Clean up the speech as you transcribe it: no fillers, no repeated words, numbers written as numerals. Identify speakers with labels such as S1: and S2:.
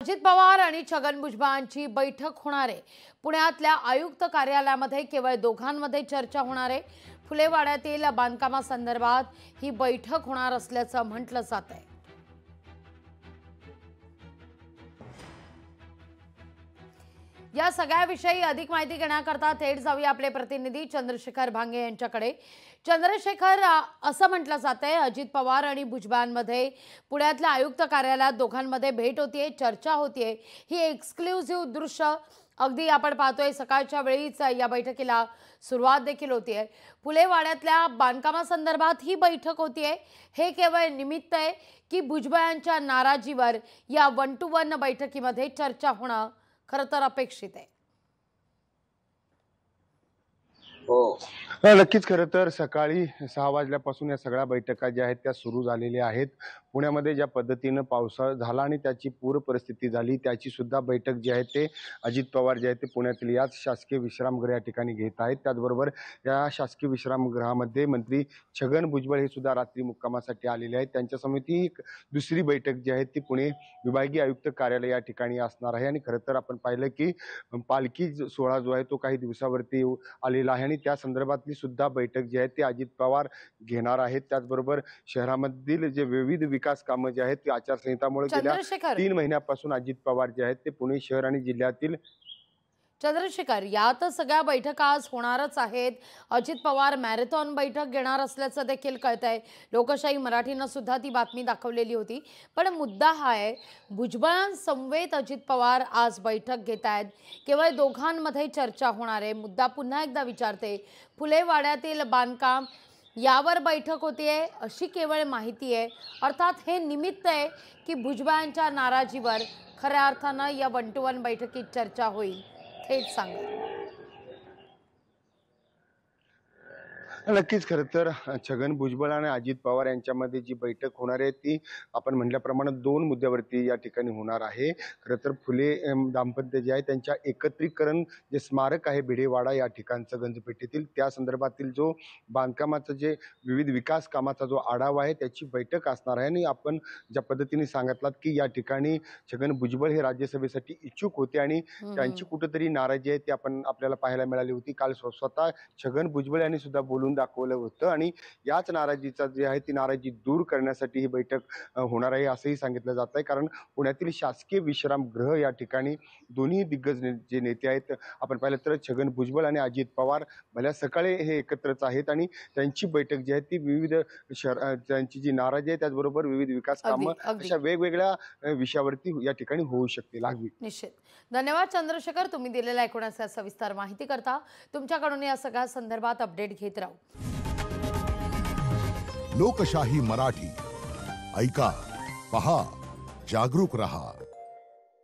S1: अजित पवार आणि छगन भुजबळांची बैठक होणार आहे। पुण्यातल्या आयुक्त कार्यालयामध्ये केवळ दोघांमध्ये चर्चा होणार आहे। फुलेवाड्यातील बांधकामासंदर्भात ही बैठक होणार असल्याचं म्हटलं जात आहे। या सगळ्याविषयी अधिक माहिती घेण्याकरता थेट जाऊया आपले प्रतिनिधी चंद्रशेखर भांगे यांच्याकडे। चंद्रशेखर, असं म्हटलं जातंय अजित पवार आणि भुजबळांमध्ये पुण्यातल्या आयुक्त कार्यालयात दोघांमध्ये भेट होतीये, चर्चा होतीये। ही एक्सक्लुझिव्ह दृश्य अगदी आपण पाहतोय, सकाळच्या वेळीच या बैठकीला सुरुवात देखील होतीये। फुलेवाड्यातल्या बांधकामासंदर्भात ही बैठक होतीये। हे केवळ निमित्त आहे की भुजबळांच्या नाराजीवर या 1 to 1 बैठकीमध्ये चर्चा होणं खरं तर अपेक्षित आहे?
S2: हो, नक्कीच। खरं तर सकाळी 6 वाजल्यापासून या सगळ्या बैठका ज्या आहेत त्या सुरू झालेल्या आहेत। पुण्यामध्ये ज्या पद्धतीनं पावसाळा झाला आणि त्याची पूर परिस्थिती झाली, त्याची सुद्धा बैठक जी आहे ते अजित पवार जे आहेत ते पुण्यातील याच शासकीय विश्रामगृह या ठिकाणी घेत आहेत। त्याचबरोबर या शासकीय विश्रामगृहामध्ये मंत्री छगन भुजबळ हे सुद्धा रात्री मुक्कामासाठी आलेले आहेत। त्यांच्या समिती एक दुसरी बैठक जी आहे ती पुणे विभागीय आयुक्त कार्यालय या ठिकाणी असणार आहे। आणि खरं तर आपण पाहिलं की पालखी सोहळा जो आहे तो काही दिवसावरती आलेला आहे आणि त्या संदर्भातली सुद्धा बैठक जी आहे ती अजित पवार घेणार आहेत। त्याचबरोबर शहरामधील जे विविध विकास कामं जे आहेत ती आचारसंहितामुळे गेल्या 3 महिन्यापासून अजित पवार जे आहेत ते पुणे शहर आणि जिल्ह्यातील
S1: चंद्रशेखर, या तर सगळ्या बैठका आज होणारच आहेत। अजित पवार मॅरेथॉन बैठक घेणार असल्याचं देखील कळतंय। लोकशाही मराठीनं सुद्धा ती बातमी दाखवलेली होती। पण मुद्दा हा आहे, भुजबळांसमवेत अजित पवार आज बैठक घेत आहेत। केवळ दोघांमध्ये चर्चा होणार आहे। मुद्दा पुन्हा एकदा विचारते, फुलेवाड्यातील बांधकाम यावर बैठक होतीये अशी केवळ माहिती आहे। अर्थात हे निमित्त आहे की भुजबळांच्या नाराजीवर खऱ्या अर्थानं या 1 to 1 बैठकीत चर्चा होईल? थेट सांगा।
S2: नक्कीच। खरं तर छगन भुजबळ आणि अजित पवार यांच्यामध्ये जी बैठक होणार आहे ती आपण म्हटल्याप्रमाणे 2 मुद्द्यावरती या ठिकाणी होणार आहे। खरं तर फुले दाम्पत्य जे आहे त्यांच्या एकत्रीकरण जे स्मारक आहे भिडेवाडा या ठिकाणचं गंजपेठेतील, त्या संदर्भातील जो बांधकामाचं जे विविध विकास कामाचा जो आढावा आहे त्याची बैठक असणार आहे। आणि आपण ज्या पद्धतीने सांगितलात की या ठिकाणी छगन भुजबळ हे राज्यसभेसाठी इच्छुक होते आणि त्यांची कुठेतरी नाराजी आहे ती आपल्याला पाहायला मिळाली होती। काल स्वतः छगन भुजबळ यांनी सुद्धा बोलून दाखवलं होतं आणि याच नाराजीचा जी आहे ती नाराजी दूर करण्यासाठी ही बैठक होणार आहे असंही सांगितलं जात आहे। कारण पुण्यातील शासकीय विश्रामगृह या ठिकाणी दोन्ही दिग्गज जे नेते आहेत, आपण पाहिलं तर छगन भुजबळ आणि अजित पवार भल्या सकाळी हे एकत्रच आहेत आणि त्यांची बैठक जी आहे ती विविध त्यांची जी नाराजी आहे त्याचबरोबर विविध विकास कामं अशा वेगवेगळ्या विषयावरती या ठिकाणी होऊ शकतील।
S1: निश्चित। धन्यवाद चंद्रशेखर, तुम्ही दिलेल्या एकूणच सविस्तर माहिती करता। तुमच्याकडून या सगळ्या संदर्भात अपडेट घेत राहू।
S3: लोकशाही मराठी ऐका, पहा, जागरूक रहा।